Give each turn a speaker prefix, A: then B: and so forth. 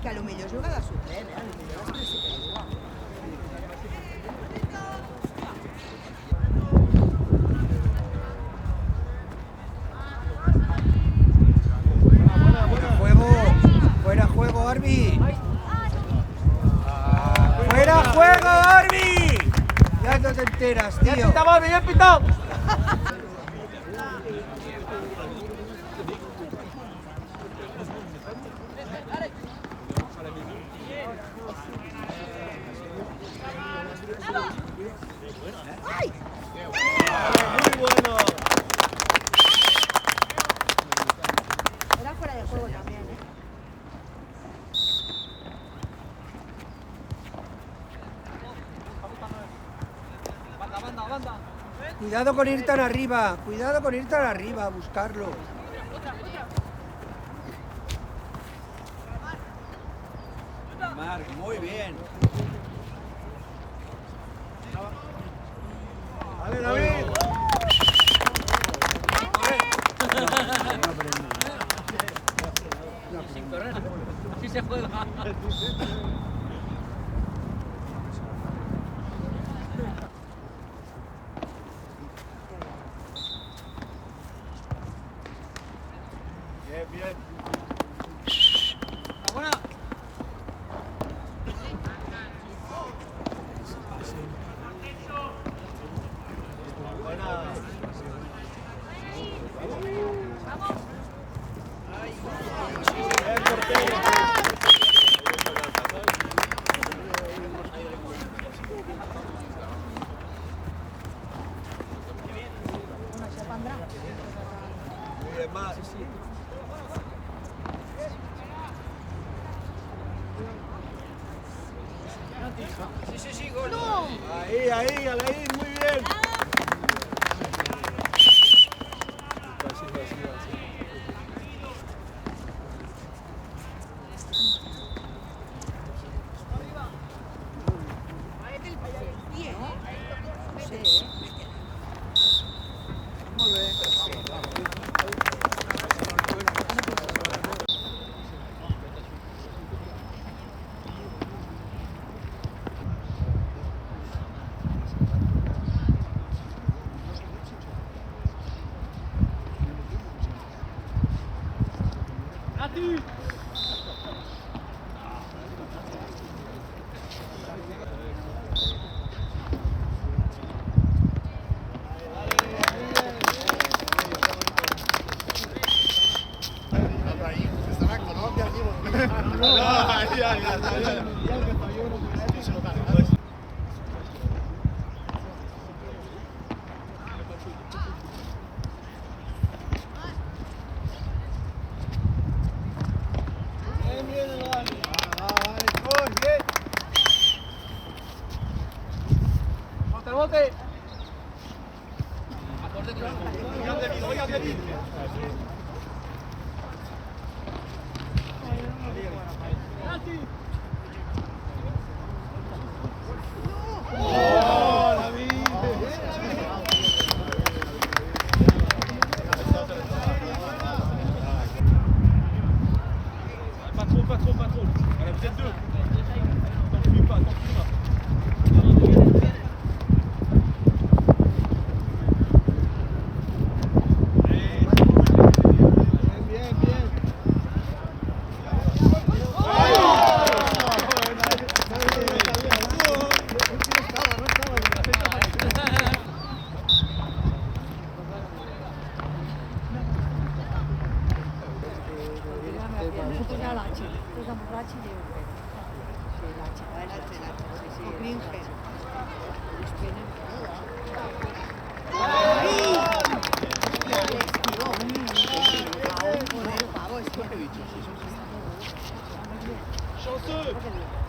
A: que a lo millor juga de suplent, a lo millor després sí que juga.
B: ¡Fuera juego, Arbi! ¡Fuera juego, Arbi! Ya no te enteras, tío.
C: ¡Bien pitado, bien pitado!
A: ¡Ay!
C: Muy bueno.
A: Era fuera de juego también, ¿eh?
C: Banda.
B: Cuidado con ir tan arriba, cuidado con ir tan arriba a buscarlo.
D: Marc, muy bien.
C: Dale, David.
D: Sin correr. Así se juega.
C: Bien.
D: Buena.
C: Muy bien, más.
D: Sí, gol.
C: Ahí, Alain, muy bien. Bote. Pas trop. Allez, vous êtes deux. T'enfuis pas.
A: Nosotros ya la H, nosotros damos la H y digo que sí, la H, sí, sí. Cringe.
C: Chanceux.